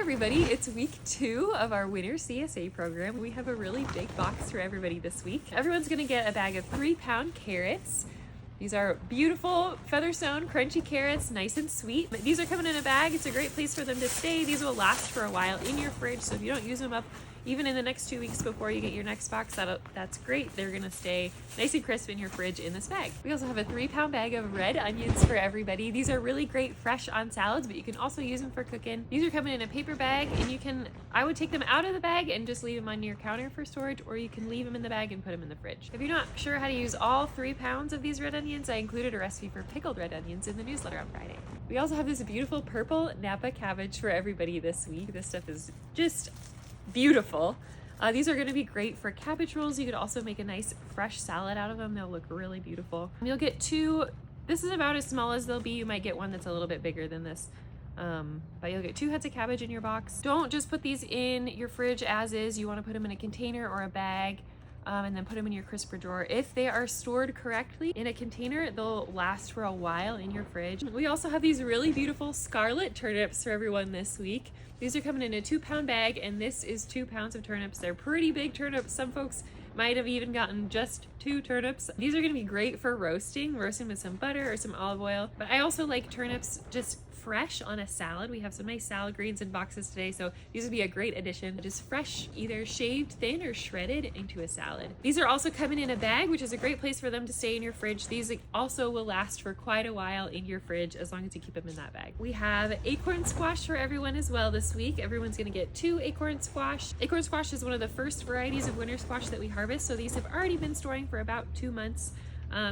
everybody, it's week 2 of our Winter CSA program. We have a really big box for everybody this week. Everyone's gonna get a bag of 3-pound carrots. These are beautiful featherstone crunchy carrots, nice and sweet. These are coming in a bag. It's a great place for them to stay. These will last for a while in your fridge, so if you don't use them up even in the next 2 weeks before you get your next box, that's great. They're gonna stay nice and crisp in your fridge in this bag. We also have a 3-pound bag of red onions for everybody. These are really great fresh on salads, but you can also use them for cooking. These are coming in a paper bag, and I would take them out of the bag and just leave them on your counter for storage, or you can leave them in the bag and put them in the fridge. If you're not sure how to use all 3 pounds of these red onions, I included a recipe for pickled red onions in the newsletter on Friday. We also have this beautiful purple Napa cabbage for everybody this week. This stuff is just beautiful. These are going to be great for cabbage rolls. You could also make a nice fresh salad out of them. They'll look really beautiful. You'll get 2. This is about as small as they'll be. You might get one that's a little bit bigger than this. But you'll get 2 heads of cabbage in your box. Don't just put these in your fridge as is. You want to put them in a container or a bag. And then put them in your crisper drawer. If they are stored correctly in a container, they'll last for a while in your fridge. We also have these really beautiful scarlet turnips for everyone this week. These are coming in a 2-pound bag, and this is 2 pounds of turnips. They're pretty big turnips. Some folks might have even gotten just 2 turnips. These are gonna be great for roasting with some butter or some olive oil. But I also like turnips just fresh on a salad. We have some nice salad greens in boxes today, so these would be a great addition. Just fresh, either shaved thin or shredded into a salad. These are also coming in a bag, which is a great place for them to stay in your fridge. These also will last for quite a while in your fridge as long as you keep them in that bag. We have acorn squash for everyone as well this week. Everyone's gonna get 2 acorn squash. Acorn squash is one of the first varieties of winter squash that we harvest, so these have already been storing for about 2 months.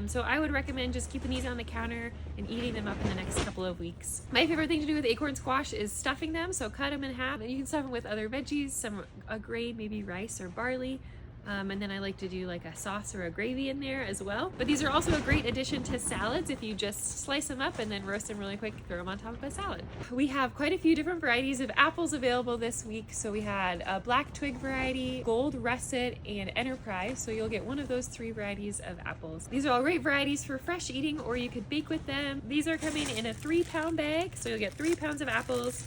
So I would recommend just keeping these on the counter and eating them up in the next couple of weeks. My favorite thing to do with acorn squash is stuffing them, so cut them in half, and you can stuff them with other veggies, a grain, maybe rice or barley. And then I like to do like a sauce or a gravy in there as well. But these are also a great addition to salads if you just slice them up and then roast them really quick, throw them on top of a salad. We have quite a few different varieties of apples available this week. So we had a black twig variety, gold russet, and enterprise. So you'll get one of those 3 varieties of apples. These are all great varieties for fresh eating, or you could bake with them. These are coming in a 3-pound bag. So you'll get 3 pounds of apples.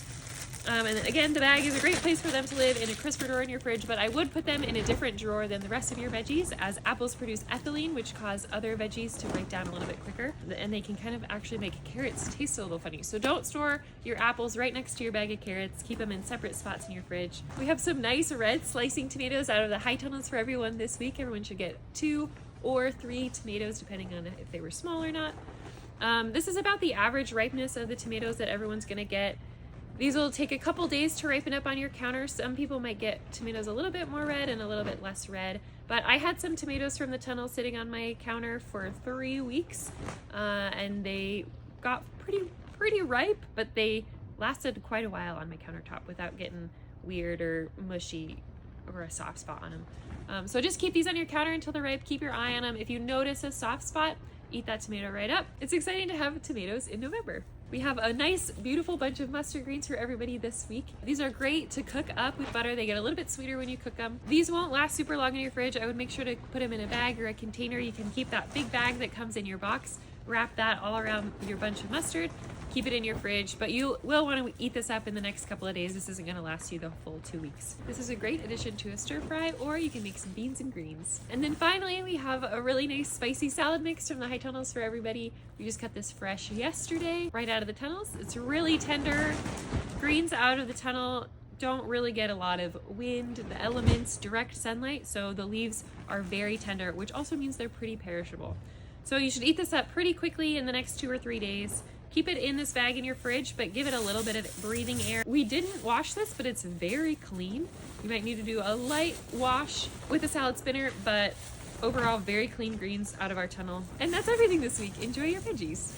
And again, the bag is a great place for them to live in a crisper drawer in your fridge, but I would put them in a different drawer than the rest of your veggies, as apples produce ethylene, which cause other veggies to break down a little bit quicker, and they can kind of actually make carrots taste a little funny. So don't store your apples right next to your bag of carrots. Keep them in separate spots in your fridge. We have some nice red slicing tomatoes out of the high tunnels for everyone this week. Everyone should get 2 or 3 tomatoes, depending on if they were small or not. This is about the average ripeness of the tomatoes that everyone's gonna get. These will take a couple days to ripen up on your counter. Some people might get tomatoes a little bit more red and a little bit less red, but I had some tomatoes from the tunnel sitting on my counter for 3 weeks, and they got pretty ripe, but they lasted quite a while on my countertop without getting weird or mushy or a soft spot on them. So just keep these on your counter until they're ripe. Keep your eye on them. If you notice a soft spot, eat that tomato right up. It's exciting to have tomatoes in November. We have a nice, beautiful bunch of mustard greens for everybody this week. These are great to cook up with butter. They get a little bit sweeter when you cook them. These won't last super long in your fridge. I would make sure to put them in a bag or a container. You can keep that big bag that comes in your box, wrap that all around your bunch of mustard, keep it in your fridge, but you will want to eat this up in the next couple of days. This isn't going to last you the full 2 weeks. This is a great addition to a stir fry, or you can make some beans and greens. And then finally, we have a really nice spicy salad mix from the high tunnels for everybody. We just cut this fresh yesterday, right out of the tunnels. It's really tender. Greens out of the tunnel don't really get a lot of wind, the elements, direct sunlight, so the leaves are very tender, which also means they're pretty perishable. So you should eat this up pretty quickly in the next 2 or 3 days. Keep it in this bag in your fridge, but give it a little bit of breathing air. We didn't wash this, but it's very clean. You might need to do a light wash with a salad spinner, but overall very clean greens out of our tunnel. And that's everything this week. Enjoy your veggies.